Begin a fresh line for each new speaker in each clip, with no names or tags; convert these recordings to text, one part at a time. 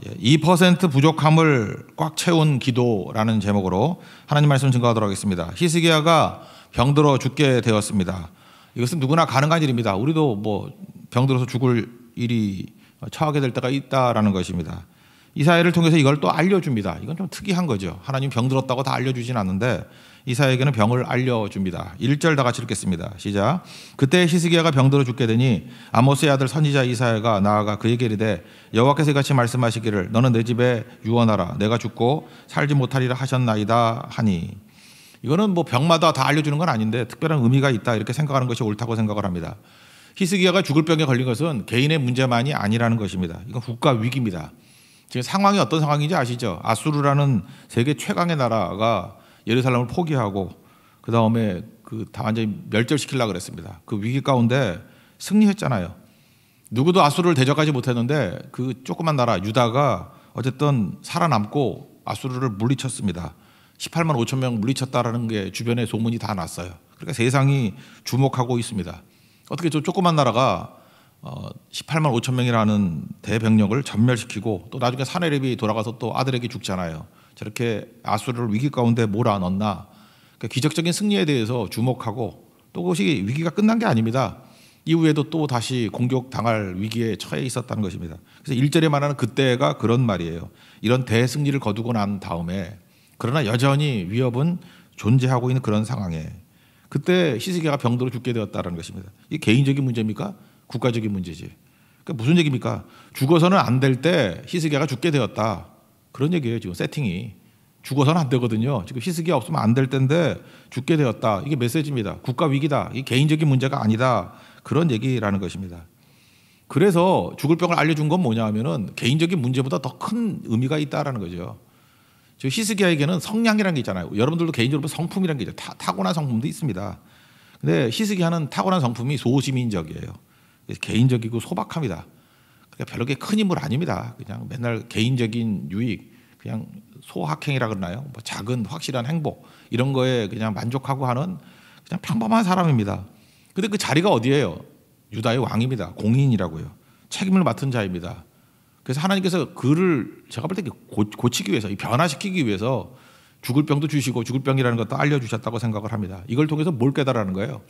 2% 부족함을 꽉 채운 기도라는 제목으로 하나님 말씀 증거하도록 하겠습니다. 히스기야가 병들어 죽게 되었습니다. 이것은 누구나 가능한 일입니다. 우리도 뭐 병들어서 죽을 일이 처하게 될 때가 있다라는 것입니다. 이사야를 통해서 이걸 또 알려줍니다. 이건 좀 특이한 거죠. 하나님 병들었다고 다 알려주진 않는데 이사야에게는 병을 알려줍니다. 1절 다 같이 읽겠습니다. 시작. 그때 히스기야가 병들어 죽게 되니 아모스의 아들 선지자 이사야가 나아가 그에게 이르되 여호와께서 이같이 말씀하시기를 너는 내 집에 유언하라. 내가 죽고 살지 못하리라 하셨나이다 하니. 이거는 뭐 병마다 다 알려주는 건 아닌데 특별한 의미가 있다 이렇게 생각하는 것이 옳다고 생각을 합니다. 히스기야가 죽을 병에 걸린 것은 개인의 문제만이 아니라는 것입니다. 이건 국가 위기입니다. 지금 상황이 어떤 상황인지 아시죠? 아수르라는 세계 최강의 나라가 예루살렘을 포기하고 그 다음에 다 완전히 멸절시키려고 그랬습니다. 그 위기 가운데 승리했잖아요. 누구도 아수르를 대적하지 못했는데 그 조그만 나라 유다가 어쨌든 살아남고 아수르를 물리쳤습니다. 18만 5천 명 물리쳤다라는 게 주변에 소문이 다 났어요. 그러니까 세상이 주목하고 있습니다. 어떻게 저 조그만 나라가 18만 5천 명이라는 대병력을 전멸시키고 또 나중에 사내립이 돌아가서 또 아들에게 죽잖아요. 저렇게 아수르를 위기 가운데 몰아넣나. 그러니까 기적적인 승리에 대해서 주목하고 또 그것이 위기가 끝난 게 아닙니다. 이후에도 또 다시 공격당할 위기에 처해 있었다는 것입니다. 그래서 1절에 말하는 그때가 그런 말이에요. 이런 대승리를 거두고 난 다음에 그러나 여전히 위협은 존재하고 있는 그런 상황에 그때 히스기야가 병들어 죽게 되었다는 것입니다. 이게 개인적인 문제입니까? 국가적인 문제지. 그러니까 무슨 얘기입니까? 죽어서는 안 될 때 히스기야가 죽게 되었다. 그런 얘기예요. 지금 세팅이. 죽어서는 안 되거든요. 지금 히스기야 없으면 안 될 때인데 죽게 되었다. 이게 메시지입니다. 국가 위기다. 이게 개인적인 문제가 아니다. 그런 얘기라는 것입니다. 그래서 죽을 병을 알려준 건 뭐냐 하면은 개인적인 문제보다 더 큰 의미가 있다라는 거죠. 저 히스기야에게는 성량이라는 게 있잖아요. 여러분들도 개인적으로 성품이라는 게 있죠. 타고난 성품도 있습니다. 근데 히스기야는 타고난 성품이 소시민적이에요. 개인적이고 소박합니다. 그러니까 별로 큰 인물 아닙니다. 그냥 맨날 개인적인 유익, 그냥 소확행이라 그러나요? 뭐 작은 확실한 행복 이런 거에 그냥 만족하고 하는 그냥 평범한 사람입니다. 근데 그 자리가 어디예요? 유다의 왕입니다. 공인이라고요. 책임을 맡은 자입니다. 그래서 하나님께서 그를 제가 볼 때 고치기 위해서, 변화시키기 위해서 죽을 병도 주시고 죽을 병이라는 것도 알려주셨다고 생각을 합니다. 이걸 통해서 뭘 깨달으라는 거예요?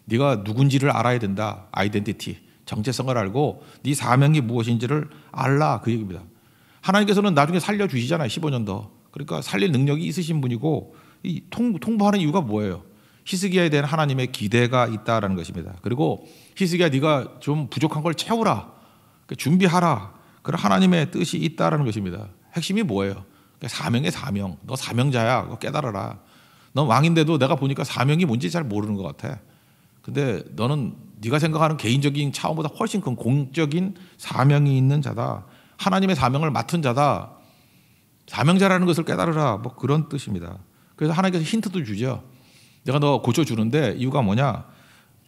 네가 누군지를 알아야 된다. 아이덴티티, 정체성을 알고 네 사명이 무엇인지를 알라 그 얘기입니다. 하나님께서는 나중에 살려주시잖아요. 15년 더. 그러니까 살릴 능력이 있으신 분이고 이 통보하는 이유가 뭐예요? 히스기야에 대한 하나님의 기대가 있다라는 것입니다. 그리고 히스기야 네가 좀 부족한 걸 채우라. 준비하라. 그런 하나님의 뜻이 있다라는 것입니다. 핵심이 뭐예요? 사명의 사명. 너 사명자야. 그거 깨달아라. 넌 왕인데도 내가 보니까 사명이 뭔지 잘 모르는 것 같아. 근데 너는 네가 생각하는 개인적인 차원보다 훨씬 큰 공적인 사명이 있는 자다. 하나님의 사명을 맡은 자다. 사명자라는 것을 깨달으라. 뭐 그런 뜻입니다. 그래서 하나님께서 힌트도 주죠. 내가 너 고쳐주는데 이유가 뭐냐?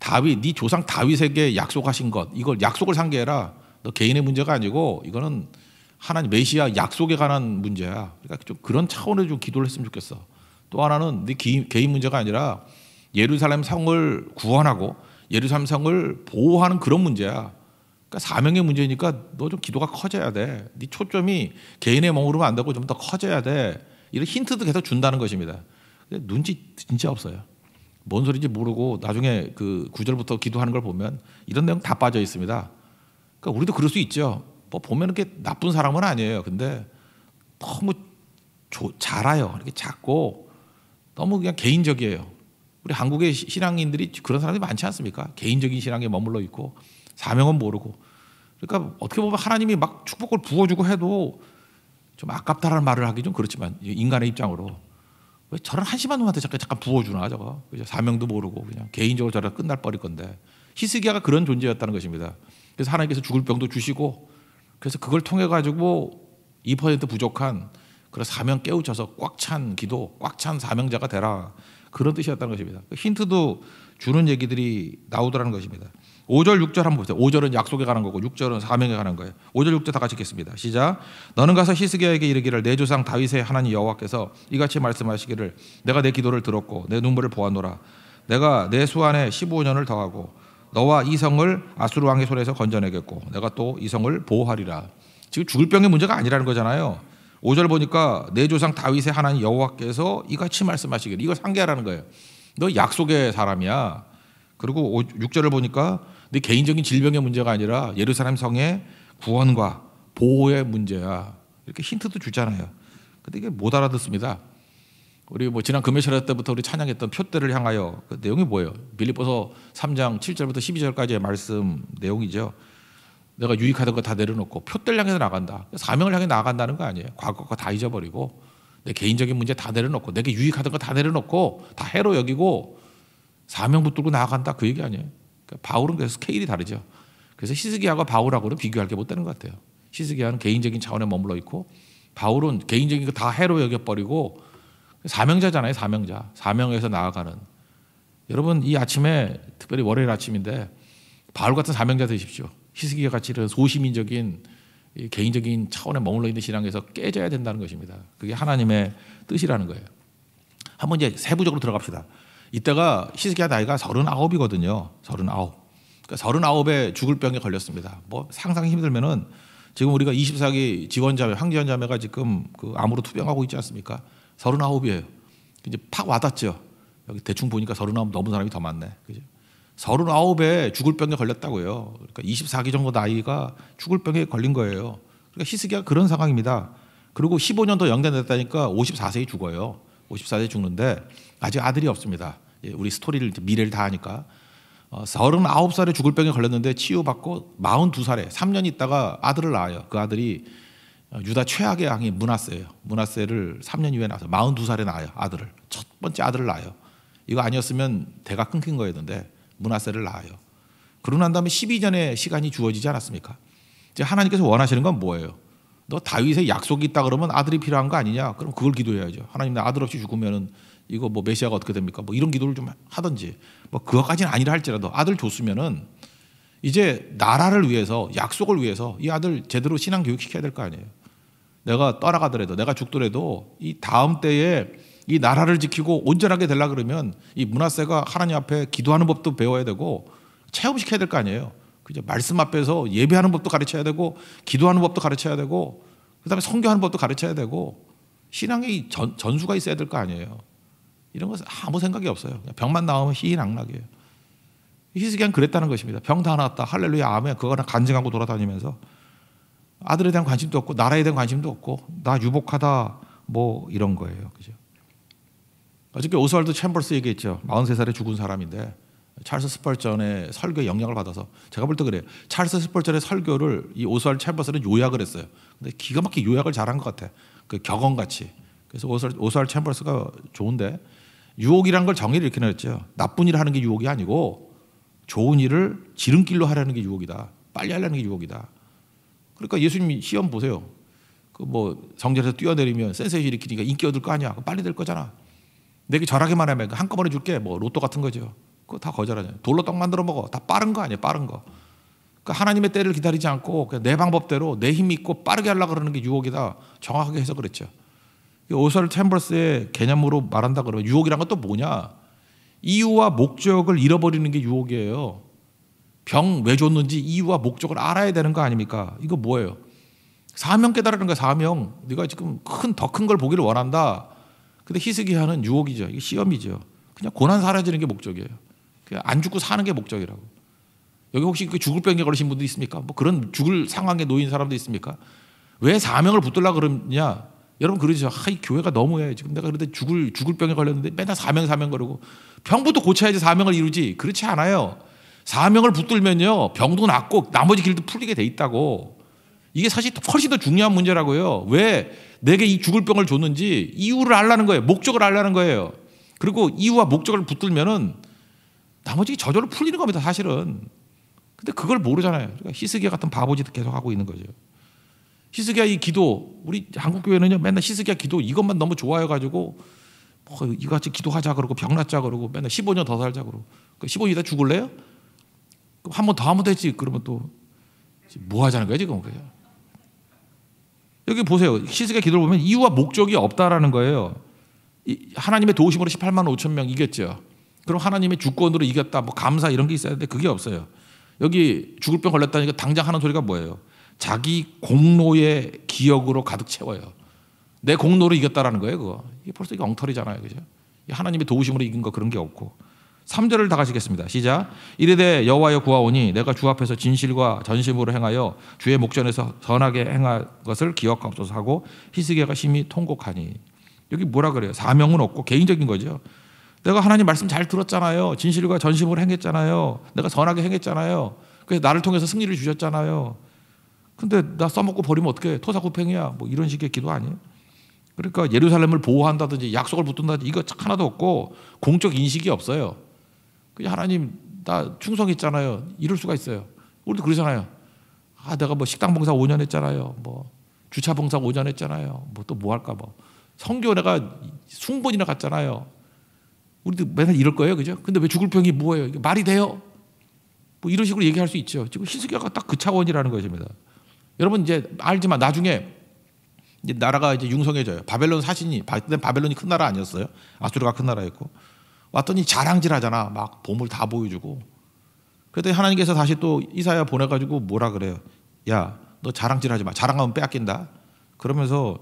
다윗, 네 조상 다윗에게 약속하신 것. 이걸 약속을 상기해라. 너 개인의 문제가 아니고 이거는 하나님 메시아 약속에 관한 문제야. 그러니까 좀 그런 차원에서 좀 기도를 했으면 좋겠어. 또 하나는 네 개인 문제가 아니라 예루살렘 성을 구원하고 예루살렘 성을 보호하는 그런 문제야. 그러니까 사명의 문제니까 너 좀 기도가 커져야 돼. 네 초점이 개인의 몸으로만 안 되고 좀 더 커져야 돼. 이런 힌트도 계속 준다는 것입니다. 근데 눈치 진짜 없어요. 뭔 소리인지 모르고 나중에 그 9절부터 기도하는 걸 보면 이런 내용 다 빠져 있습니다. 그러니까 우리도 그럴 수 있죠. 뭐 보면 이렇게 나쁜 사람은 아니에요. 근데 너무 잘 알아요. 이렇게 작고 너무 그냥 개인적이에요. 우리 한국의 신앙인들이 그런 사람들이 많지 않습니까? 개인적인 신앙에 머물러 있고 사명은 모르고. 그러니까 어떻게 보면 하나님이 막 축복을 부어주고 해도 좀 아깝다라는 말을 하기 좀 그렇지만 인간의 입장으로 왜 저런 한심한 놈한테 잠깐 부어주나 저거. 사명도 모르고 그냥 개인적으로 저러다 끝날 뻔일 건데. 히스기야가 그런 존재였다는 것입니다. 그래서 하나님께서 죽을 병도 주시고 그래서 그걸 통해 가지고 2% 부족한 그런 사명 깨우쳐서 꽉 찬 기도, 꽉 찬 사명자가 되라. 그런 뜻이었다는 것입니다. 힌트도 주는 얘기들이 나오더라는 것입니다. 5절, 6절 한번 보세요. 5절은 약속에 관한 거고 6절은 사명에 관한 거예요. 5절, 6절 다 같이 읽겠습니다. 시작. 너는 가서 히스기야에게 이르기를 내 조상 다윗의 하나님 여호와께서 이같이 말씀하시기를 내가 내 기도를 들었고 내 눈물을 보았노라. 내가 내 수완에 15년을 더하고 너와 이 성을 아수르 왕의 손에서 건져내겠고 내가 또 이 성을 보호하리라. 지금 죽을 병의 문제가 아니라는 거잖아요. 5절 보니까 내 조상 다윗의 하나님 여호와께서 이같이 말씀하시기를, 이거 상기하라는 거예요. 너 약속의 사람이야. 그리고 6절을 보니까 네 개인적인 질병의 문제가 아니라 예루살렘 성의 구원과 보호의 문제야. 이렇게 힌트도 주잖아요. 근데 이게 못 알아듣습니다. 우리 뭐 지난 금요일 때부터 우리 찬양했던 표대를 향하여, 그 내용이 뭐예요? 빌립보서 3장 7절부터 12절까지의 말씀 내용이죠. 내가 유익하던 거 다 내려놓고 표대를 향해서 나간다. 사명을 향해 나아간다는 거 아니에요. 과거 거 다 잊어버리고 내 개인적인 문제 다 내려놓고 내게 유익하던 거 다 내려놓고 다 해로 여기고 사명 붙들고 나아간다, 그 얘기 아니에요. 그러니까 바울은 그래서 스케일이 다르죠. 그래서 히스기야가 바울하고는 비교할 게 못 되는 것 같아요. 히스기야는 개인적인 차원에 머물러 있고 바울은 개인적인 거 다 해로 여겨버리고 사명자잖아요. 사명자. 사명에서 나아가는. 여러분, 이 아침에 특별히 월요일 아침인데 바울 같은 사명자 되십시오. 히스기야 같이 이런 소시민적인 개인적인 차원에 머물러 있는 신앙에서 깨져야 된다는 것입니다. 그게 하나님의 뜻이라는 거예요. 한번 이제 세부적으로 들어갑시다. 이때가 히스기야 나이가 39이거든요. 39. 그러니까 39에 죽을 병에 걸렸습니다. 뭐 상상이 힘들면은 지금 우리가 24기 지원자매, 황지원자매가 지금 그 암으로 투병하고 있지 않습니까? 39이에요. 이제 팍 와닿죠. 여기 대충 보니까 39 넘은 사람이 더 많네. 그죠? 39에 죽을 병에 걸렸다고요. 그러니까 24기 정도 나이가 죽을 병에 걸린 거예요. 그러니까 히스기야가 그런 상황입니다. 그리고 15년 더 연장됐다니까 54세에 죽어요. 54세에 죽는데 아직 아들이 없습니다. 우리 스토리를 미래를 다 하니까 39살에 죽을 병에 걸렸는데 치유받고 42살에 3년 있다가 아들을 낳아요. 그 아들이 유다 최악의 왕인 므낫세예요. 므낫세를 3년 이후에 낳아서 42살에 낳아요. 아들을. 첫 번째 아들을 낳아요. 이거 아니었으면 대가 끊긴 거였는데 므낫세를 낳아요. 그러고 난 다음에 12년의 시간이 주어지지 않았습니까? 이제 하나님께서 원하시는 건 뭐예요? 너 다윗의 약속이 있다 그러면 아들이 필요한 거 아니냐? 그럼 그걸 기도해야죠. 하나님, 나 아들 없이 죽으면은 이거 뭐 메시아가 어떻게 됩니까? 뭐 이런 기도를 좀 하든지, 뭐 그것까지는 아니라 할지라도 아들 줬으면은 이제 나라를 위해서, 약속을 위해서 이 아들 제대로 신앙 교육 시켜야 될 거 아니에요. 내가 떠나가더라도, 내가 죽더라도 이 다음 때에 이 나라를 지키고 온전하게 되려 그러면 이 므낫세가 하나님 앞에 기도하는 법도 배워야 되고 체험시켜야 될 거 아니에요. 그죠? 말씀 앞에서 예배하는 법도 가르쳐야 되고 기도하는 법도 가르쳐야 되고 그다음에 선교하는 법도 가르쳐야 되고 신앙의 전수가 있어야 될 거 아니에요. 이런 것은 아무 생각이 없어요. 병만 나오면 희희낙락이에요. 히스기야는 그랬다는 것입니다. 병 다 나았다, 할렐루야, 아멘, 그거나 간증하고 돌아다니면서 아들에 대한 관심도 없고 나라에 대한 관심도 없고 나 유복하다 뭐 이런 거예요. 그죠? 어저께 오스왈드 챔버스 얘기했죠. 43살에 죽은 사람인데 찰스 스펄전의 설교에 영향을 받아서, 제가 볼 때 그래요. 찰스 스펄전의 설교를 이 오스왈드 챔버스는 요약을 했어요. 근데 기가 막히게 요약을 잘한 것 같아. 그 격언같이. 그래서 오스왈드 챔버스가 좋은데, 유혹이라는 걸 정의를 이렇게 내렸죠. 나쁜 일을 하는 게 유혹이 아니고 좋은 일을 지름길로 하려는 게 유혹이다. 빨리 하려는 게 유혹이다. 그러니까 예수님이 시험 보세요. 그 뭐 정절에서 뛰어내리면 센세이션 일으키니까 인기 얻을 거 아니야. 빨리 될 거잖아. 내게 절하게만 하면 한꺼번에 줄게. 뭐 로또 같은 거죠. 그거 다 거절하잖아요. 돌로 떡 만들어 먹어. 다 빠른 거 아니에요. 빠른 거. 그러니까 하나님의 때를 기다리지 않고 그냥 내 방법대로 내 힘 있고 빠르게 하려고 그러는 게 유혹이다. 정확하게 해서 그랬죠. 오스왈드 챔버스의 개념으로 말한다 그러면 유혹이란 건 또 뭐냐? 이유와 목적을 잃어버리는 게 유혹이에요. 병 왜 줬는지 이유와 목적을 알아야 되는 거 아닙니까? 이거 뭐예요? 사명 깨달으는 거야. 사명. 네가 지금 더 큰 걸 보기를 원한다. 근데 히스기야는 유혹이죠. 이게 시험이죠. 그냥 고난 사라지는 게 목적이에요. 그냥 안 죽고 사는 게 목적이라고. 여기 혹시 죽을 병에 걸리신 분도 있습니까? 뭐 그런 죽을 상황에 놓인 사람도 있습니까? 왜 사명을 붙들려고 그러냐? 여러분 그러죠. 이 교회가 너무해. 지금 내가 그런데 죽을 병에 걸렸는데 맨날 사명 그러고, 병부터 고쳐야지 사명을 이루지. 그렇지 않아요. 사명을 붙들면요, 병도 낫고 나머지 길도 풀리게 돼 있다고. 이게 사실 훨씬 더 중요한 문제라고요. 왜 내게 이 죽을 병을 줬는지 이유를 알라는 거예요. 목적을 알라는 거예요. 그리고 이유와 목적을 붙들면은 나머지 저절로 풀리는 겁니다, 사실은. 근데 그걸 모르잖아요. 그러니까 히스기야 같은 바보짓 계속 하고 있는 거죠. 히스기야 이 기도, 우리 한국 교회는요 맨날 히스기야 기도 이것만 너무 좋아해가지고 이거같이 기도하자 그러고 병 낫자 그러고 맨날 15년 더 살자 그러고, 15년 있다 죽을래요? 한 번 더 하면 되지. 그러면 또 뭐 하자는 거예요 지금? 여기 보세요. 히스기야 기도를 보면 이유와 목적이 없다라는 거예요. 하나님의 도우심으로 18만 5천 명 이겼죠. 그럼 하나님의 주권으로 이겼다, 뭐 감사 이런 게 있어야 되는데 그게 없어요. 여기 죽을 병 걸렸다니까 당장 하는 소리가 뭐예요? 자기 공로의 기억으로 가득 채워요. 내 공로로 이겼다라는 거예요. 그거. 이게 벌써 엉터리잖아요. 그죠? 하나님의 도우심으로 이긴 거 그런 게 없고. 3절을 다 가시겠습니다. 시작. 이르되 여호와여 구하오니 내가 주 앞에서 진실과 전심으로 행하여 주의 목전에서 선하게 행할 것을 기억하옵소서 하고 히스기야가 심히 통곡하니. 여기 뭐라 그래요? 사명은 없고 개인적인 거죠. 내가 하나님 말씀 잘 들었잖아요. 진실과 전심으로 행했잖아요. 내가 선하게 행했잖아요. 그래서 나를 통해서 승리를 주셨잖아요. 근데 나 써먹고 버리면 어떡해? 토사구팽이야. 뭐 이런 식의 기도 아니에요? 그러니까 예루살렘을 보호한다든지 약속을 붙든다든지 이거 하나도 없고 공적 인식이 없어요. 그냥 하나님 나 충성했잖아요. 이럴 수가 있어요. 우리도 그러잖아요. 아 내가 뭐 식당 봉사 5년 했잖아요. 뭐 주차 봉사 5년 했잖아요. 뭐 또 뭐 할까 뭐 성교 내가 숭번이나 갔잖아요. 우리도 맨날 이럴 거예요. 그죠? 근데 왜 죽을 병이 뭐예요? 이게 말이 돼요? 뭐 이런 식으로 얘기할 수 있죠. 지금 히스기야가 딱 그 차원이라는 것입니다. 여러분 이제 알지만 나중에 이제 나라가 이제 융성해져요. 바벨론 사신이 바벨론이 큰 나라 아니었어요? 아수르가 큰 나라였고 왔더니 자랑질하잖아. 막 보물 다 보여주고. 그랬더니 하나님께서 다시 또 이사야 보내가지고 뭐라 그래요? 야, 너 자랑질하지 마. 자랑하면 빼앗긴다. 그러면서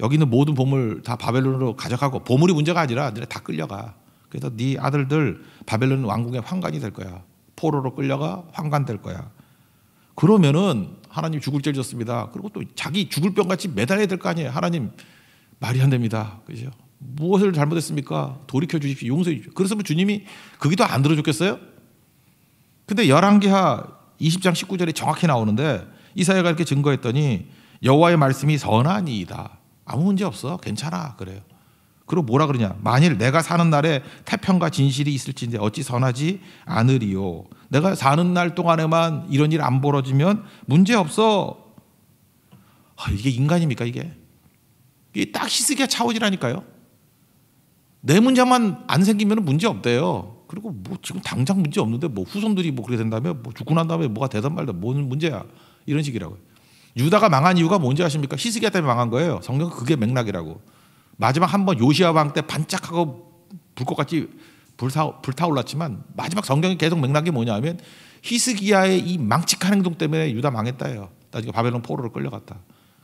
여기 있는 모든 보물 다 바벨론으로 가져가고 보물이 문제가 아니라 너네 다 끌려가. 그래서 네 아들들 바벨론 왕궁의 환관이 될 거야. 포로로 끌려가 환관 될 거야. 그러면은 하나님 죽을 죄를 졌습니다. 그리고 또 자기 죽을 병같이 매달려야 될 거 아니에요. 하나님 말이 안 됩니다. 그죠? 무엇을 잘못했습니까? 돌이켜 주십시오. 용서해 주십시오. 그랬으면 주님이 그 기도 안 들어줬겠어요? 근데 열왕기하 20장 19절이 정확히 나오는데 이사야가 이렇게 증거했더니 여호와의 말씀이 선하니이다. 아무 문제 없어. 괜찮아. 그래요. 그리고 뭐라 그러냐? 만일 내가 사는 날에 태평과 진실이 있을진데 어찌 선하지 않으리요. 내가 사는 날 동안에만 이런 일 안 벌어지면 문제 없어. 이게 인간입니까 이게? 이게 딱 히스기야 차원이라니까요. 내 문제만 안 생기면 문제 없대요. 그리고 뭐 지금 당장 문제 없는데 뭐 후손들이 뭐 그렇게 된다면 뭐 죽고 난 다음에 뭐가 되든 말든 뭔 문제야. 이런 식이라고요. 유다가 망한 이유가 뭔지 아십니까? 히스기야 때문에 망한 거예요. 성경은 그게 맥락이라고. 마지막 한번 요시야 왕 때 반짝하고 불꽃같이 불타올랐지만 마지막 성경이 계속 맥락이 뭐냐면 히스기야의 이 망측한 행동 때문에 유다 망했다예요. 나중에 바벨론 포로로 끌려갔다.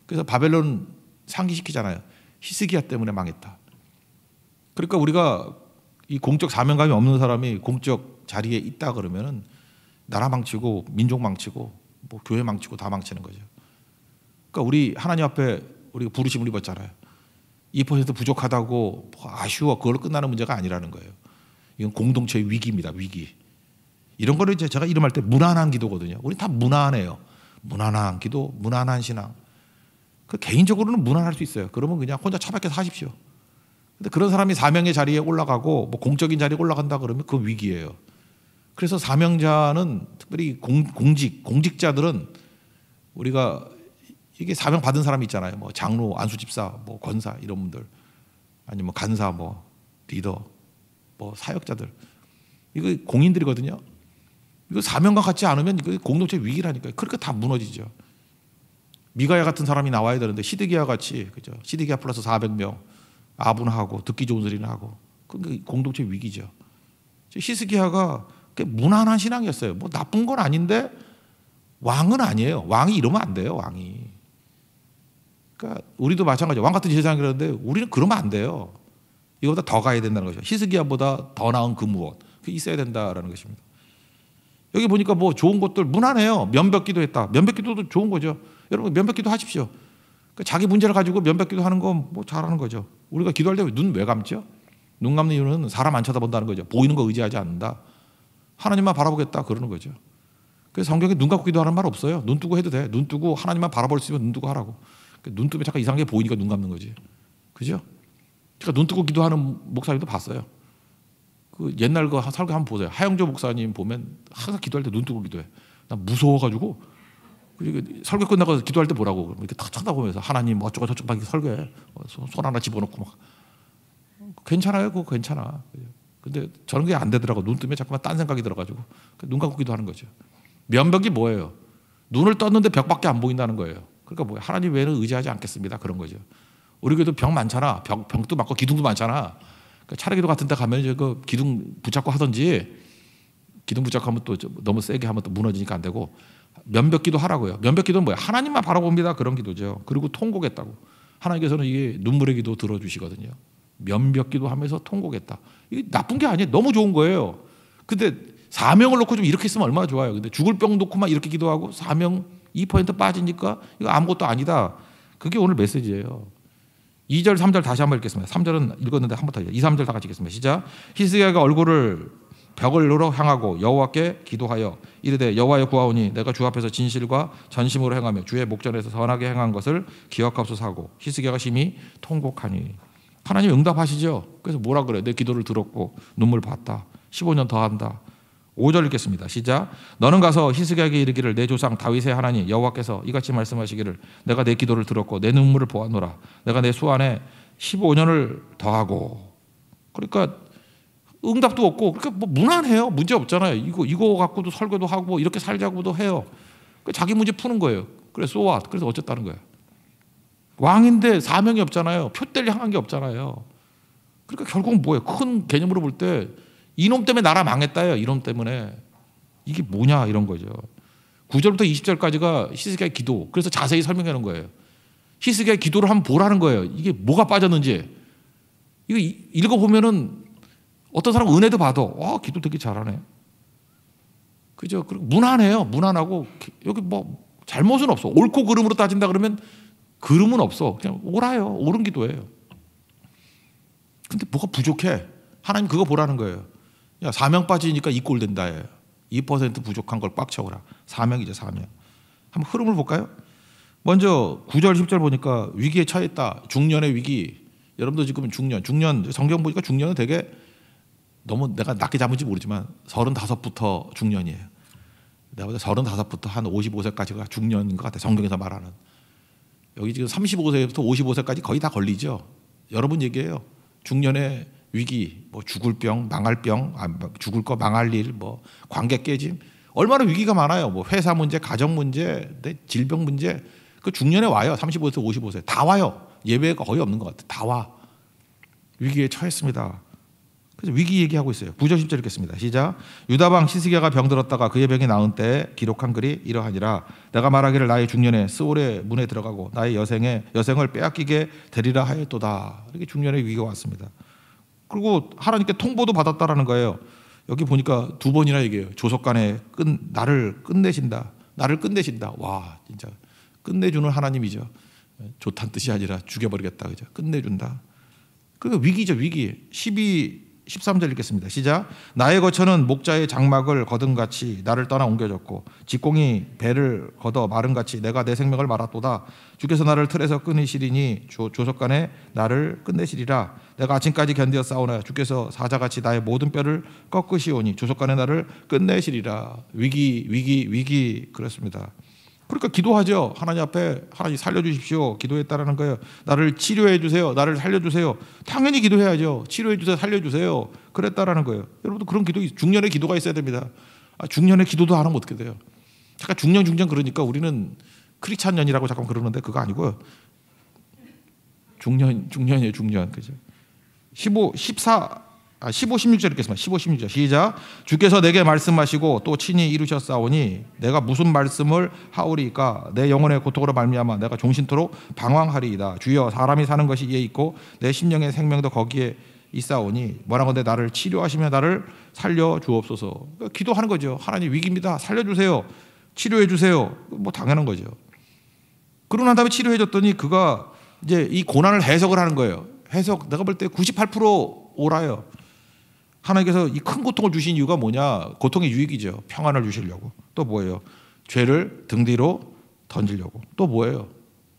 그래서 바벨론 상기시키잖아요. 히스기야 때문에 망했다. 그러니까 우리가 이 공적 사명감이 없는 사람이 공적 자리에 있다 그러면은 나라 망치고 민족 망치고 뭐 교회 망치고 다 망치는 거죠. 그러니까 우리 하나님 앞에 우리가 부르심을 입었잖아요. 2% 부족하다고 아쉬워 그걸로 끝나는 문제가 아니라는 거예요. 이건 공동체의 위기입니다. 위기. 이런 거를 이제 제가 이름할 때 무난한 기도거든요. 우리 다 무난해요. 무난한 기도, 무난한 신앙. 그 개인적으로는 무난할 수 있어요. 그러면 그냥 혼자 처박혀서 하십시오. 근데 그런 사람이 사명의 자리에 올라가고 뭐 공적인 자리에 올라간다 그러면 그 위기예요. 그래서 사명자는 특별히 공직자들은 우리가 이게 사명 받은 사람이 있잖아요. 뭐 장로, 안수집사, 뭐 권사 이런 분들, 아니면 간사, 뭐 리더, 뭐 사역자들, 이거 공인들이거든요. 이거 사명과 같지 않으면 이거 공동체 위기라니까요. 그러니까 다 무너지죠. 미가야 같은 사람이 나와야 되는데 시드기야 같이, 그죠? 시드기야 플러스 400명 아분하고 듣기 좋은 소리는 하고, 그게 공동체 위기죠. 히스기야가 무난한 신앙이었어요. 뭐 나쁜 건 아닌데 왕은 아니에요. 왕이 이러면 안 돼요. 왕이. 그러니까 우리도 마찬가지예요. 왕 같은 세상이 그러는데 우리는 그러면 안 돼요. 이거보다 더 가야 된다는 거죠. 히스기야보다 더 나은 그 무엇 그게 있어야 된다라는 것입니다. 여기 보니까 뭐 좋은 것들 무난해요. 면벽기도 했다. 면벽기도도 좋은 거죠. 여러분 면벽기도 하십시오. 그러니까 자기 문제를 가지고 면벽기도 하는 건 뭐 잘하는 거죠. 우리가 기도할 때 눈 왜 감죠? 눈 감는 이유는 사람 안 쳐다본다는 거죠. 보이는 거 의지하지 않는다. 하나님만 바라보겠다 그러는 거죠. 그래서 성경에 눈 감고 기도하는 말 없어요. 눈 뜨고 해도 돼. 눈 뜨고 하나님만 바라볼 수 있으면 눈 뜨고 하라고. 눈 뜨면 잠깐 이상하게 보이니까 눈 감는 거지. 그죠? 제가 눈 뜨고 기도하는 목사님도 봤어요. 그 옛날 그 설교 한번 보세요. 하영조 목사님 보면 항상 기도할 때 눈 뜨고 기도해. 난 무서워가지고 설교 끝나고 기도할 때 뭐라고 이렇게 딱 쳐다보면서 하나님 어쩌고 저쩌고 막 설교해. 손 하나 집어넣고 막. 괜찮아요. 그거 괜찮아. 근데 저런 게 안 되더라고. 눈 뜨면 자꾸만 딴 생각이 들어가지고 눈 감고 기도하는 거죠. 면벽이 뭐예요? 눈을 떴는데 벽밖에 안 보인다는 거예요. 그러니까 뭐예요? 하나님 외에는 의지하지 않겠습니다. 그런 거죠. 우리 교회도 병 많잖아. 병도 많고 기둥도 많잖아. 그러니까 차례기도 같은 데 가면 이제 그 기둥 붙잡고 하든지 기둥 붙잡고 하면 또 너무 세게 하면 또 무너지니까 안 되고 면벽기도 하라고요. 면벽기도는 뭐예요? 하나님만 바라봅니다. 그런 기도죠. 그리고 통곡했다고. 하나님께서는 이게 눈물의 기도 들어주시거든요. 면벽기도 하면서 통곡했다. 이게 나쁜 게 아니에요. 너무 좋은 거예요. 근데 사명을 놓고 좀 이렇게 있으면 얼마나 좋아요. 근데 죽을 병 놓고만 이렇게 기도하고 사명 2% 빠지니까 이거 아무것도 아니다. 그게 오늘 메시지예요. 2절 3절 다시 한번 읽겠습니다. 3절은 읽었는데 한 번 더 2, 3절 다 같이 읽겠습니다. 시작. 히스기야가 얼굴을 벽을로 향하고 여호와께 기도하여 이르되 여호와여 구하오니 내가 주 앞에서 진실과 전심으로 행하며 주의 목전에서 선하게 행한 것을 기억하옵소서 하고 히스기야가 심히 통곡하니. 하나님 응답하시죠. 그래서 뭐라 그래? 내 기도를 들었고 눈물 봤다. 15년 더 한다. 5절 읽겠습니다. 시작. 너는 가서 히스기야에게 이르기를 내 조상 다윗의 하나님 여호와께서 이같이 말씀하시기를 내가 내 기도를 들었고 내 눈물을 보았노라. 내가 내 수 안에 15년을 더하고. 그러니까 응답도 없고 그러니까 뭐 무난해요. 문제 없잖아요. 이거 갖고도 설교도 하고 이렇게 살자고도 해요. 자기 문제 푸는 거예요. 그래서 so what? 그래서 어쨌다는 거예요. 왕인데 사명이 없잖아요. 표대를 향한 게 없잖아요. 그러니까 결국은 뭐예요? 큰 개념으로 볼 때 이놈 때문에 나라 망했다요. 이놈 때문에. 이게 뭐냐 이런 거죠. 9절부터 20절까지가 히스기야의 기도. 그래서 자세히 설명해 놓은 거예요. 히스기야의 기도를 한번 보라는 거예요. 이게 뭐가 빠졌는지. 이거 읽어보면은 어떤 사람 은혜도 받아. 와, 기도 되게 잘하네. 그죠? 무난해요. 무난하고 여기 뭐 잘못은 없어. 옳고 그름으로 따진다 그러면 그름은 없어. 그냥 옳아요. 옳은 기도예요. 근데 뭐가 부족해? 하나님 그거 보라는 거예요. 야, 사명 빠지니까 이 꼴 된다. 2% 부족한 걸 꽉 채워라. 사명이죠, 사명. 한번 흐름을 볼까요? 먼저 9절, 10절 보니까 위기에 처했다. 중년의 위기. 여러분도 지금 중년 성경 보니까 중년은 되게 너무 내가 낮게 잡은지 모르지만 35부터 중년이에요. 내가 보다 35부터 한 55세까지가 중년인 것 같아요. 성경에서 말하는. 여기 지금 35세부터 55세까지 거의 다 걸리죠. 여러분 얘기예요. 중년의 위기, 뭐 죽을 병, 망할 병, 죽을 거 망할 일, 뭐 관계 깨짐, 얼마나 위기가 많아요. 뭐 회사 문제, 가정 문제, 질병 문제. 그 중년에 와요. 35세부터 55세 다 와요. 예외가 거의 없는 것 같아요. 다 와. 위기에 처했습니다. 그래서 위기 얘기하고 있어요. 9절 10절 읽겠습니다. 시작. 유다방 히스기야가 병들었다가 그의 병이 나은 때에 기록한 글이 이러하니라. 내가 말하기를 나의 중년에 스올의 문에 들어가고 나의 여생을 빼앗기게 되리라 하였도다. 이렇게 중년의 위기가 왔습니다. 그리고 하나님께 통보도 받았다라는 거예요. 여기 보니까 2번이나 얘기해요. 조속간에 나를 끝내신다. 나를 끝내신다. 와, 진짜 끝내주는 하나님이죠. 좋다는 뜻이 아니라 죽여버리겠다. 그죠? 끝내준다. 그러니까 위기죠, 위기. 13절 읽겠습니다. 시작. 나의 거처는 목자의 장막을 거둔같이 나를 떠나 옮겨졌고 직공이 배를 걷어 마른같이 내가 내 생명을 말았도다. 주께서 나를 틀에서 끊으시리니 조석간에 나를 끝내시리라. 내가 아침까지 견디어 싸우나 주께서 사자같이 나의 모든 뼈를 꺾으시오니 조석간에 나를 끝내시리라. 위기 그렇습니다. 그러니까 기도하죠. 하나님 앞에 하나님 살려주십시오. 기도했다라는 거예요. 나를 치료해 주세요. 나를 살려주세요. 당연히 기도해야죠. 치료해 주세요. 살려주세요. 그랬다라는 거예요. 여러분도 그런 기도, 중년의 기도가 있어야 됩니다. 중년의 기도도 안 하면 어떻게 돼요? 잠깐 중년 그러니까 우리는 크리스찬년이라고 잠깐 그러는데 그거 아니고요. 중년이에요. 중년. 그죠? 15, 16절 읽겠습니다. 15, 16절 시작. 주께서 내게 말씀하시고 또 친히 이루셨사오니 내가 무슨 말씀을 하오리까? 내 영혼의 고통으로 말미암아 내가 종신토록 방황하리이다. 주여 사람이 사는 것이 이에 있고 내 심령의 생명도 거기에 있사오니 뭐라건대 나를 치료하시며 나를 살려주옵소서. 그러니까 기도하는 거죠. 하나님 위기입니다. 살려주세요. 치료해주세요. 뭐 당연한 거죠. 그러고 난 다음에 치료해줬더니 그가 이제 이 고난을 해석을 하는 거예요. 해석 내가 볼 때 98% 옳아요. 하나님께서 이 큰 고통을 주신 이유가 뭐냐? 고통의 유익이죠. 평안을 주시려고. 또 뭐예요? 죄를 등 뒤로 던지려고. 또 뭐예요?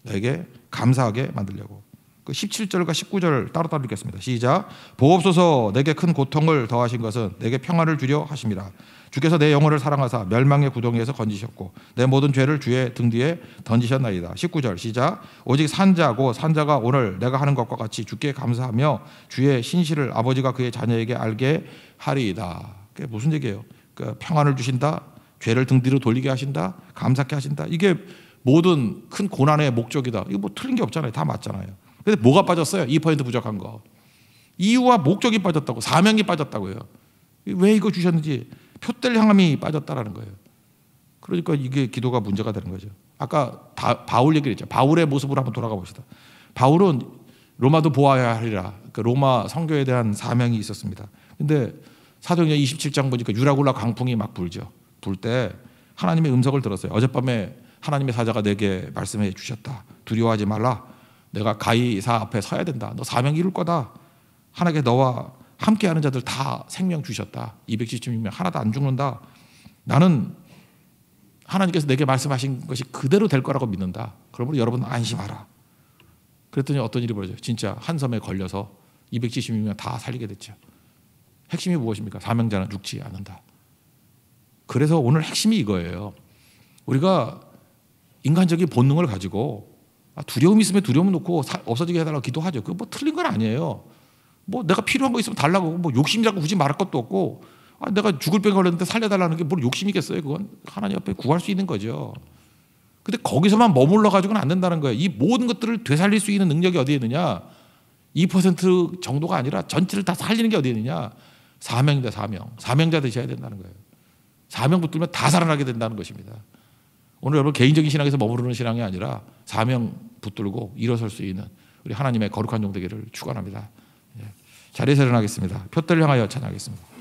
내게 감사하게 만들려고. 그 17절과 19절 따로따로 읽겠습니다. 시작. 보옵소서 내게 큰 고통을 더하신 것은 내게 평안을 주려 하심이라. 주께서 내 영혼을 사랑하사 멸망의 구덩이에서 건지셨고 내 모든 죄를 주의 등 뒤에 던지셨나이다. 19절 시작. 오직 산자고 산자가 오늘 내가 하는 것과 같이 주께 감사하며 주의 신실을 아버지가 그의 자녀에게 알게 하리이다. 그게 무슨 얘기예요? 그러니까 평안을 주신다. 죄를 등 뒤로 돌리게 하신다. 감사케 하신다. 이게 모든 큰 고난의 목적이다. 이거 뭐 틀린 게 없잖아요. 다 맞잖아요. 근데 뭐가 빠졌어요? 2% 부족한 거. 이유와 목적이 빠졌다고. 사명이 빠졌다고요. 왜 이거 주셨는지 표대를 향함이 빠졌다라는 거예요. 그러니까 이게 기도가 문제가 되는 거죠. 아까 바울 얘기를 했죠. 바울의 모습으로 한번 돌아가 봅시다. 바울은 로마도 보아야 하리라. 그러니까 로마 성교에 대한 사명이 있었습니다. 근데 사도행전 27장 보니까 유라굴라 강풍이 막 불죠. 불 때 하나님의 음성을 들었어요. 어젯밤에 하나님의 사자가 내게 말씀해 주셨다. 두려워하지 말라. 내가 가이사 앞에 서야 된다. 너 사명 이룰 거다. 하나님께 너와 함께하는 자들 다 생명 주셨다. 276명 하나도 안 죽는다. 나는 하나님께서 내게 말씀하신 것이 그대로 될 거라고 믿는다. 그러므로 여러분 안심하라. 그랬더니 어떤 일이 벌어져요. 진짜 한 섬에 걸려서 276명 다 살리게 됐죠. 핵심이 무엇입니까? 사명자는 죽지 않는다. 그래서 오늘 핵심이 이거예요. 우리가 인간적인 본능을 가지고 두려움이 있으면 두려움 놓고 없어지게 해달라고 기도하죠. 그거 뭐 틀린 건 아니에요. 뭐 내가 필요한 거 있으면 달라고 뭐 욕심이라고 굳이 말할 것도 없고 내가 죽을 병에 걸렸는데 살려달라는 게 뭘 욕심이겠어요. 그건 하나님 앞에 구할 수 있는 거죠. 근데 거기서만 머물러 가지고는 안 된다는 거예요. 이 모든 것들을 되살릴 수 있는 능력이 어디에 있느냐? 2% 정도가 아니라 전체를 다 살리는 게 어디에 있느냐? 사명이다. 사명자 되셔야 된다는 거예요. 사명 붙들면 다 살아나게 된다는 것입니다. 오늘 여러분 개인적인 신앙에서 머무르는 신앙이 아니라 사명 붙들고 일어설 수 있는 우리 하나님의 거룩한 종 되기를 축원합니다. 자리에서 일어나겠습니다. 표대를 향하여 찬양하겠습니다.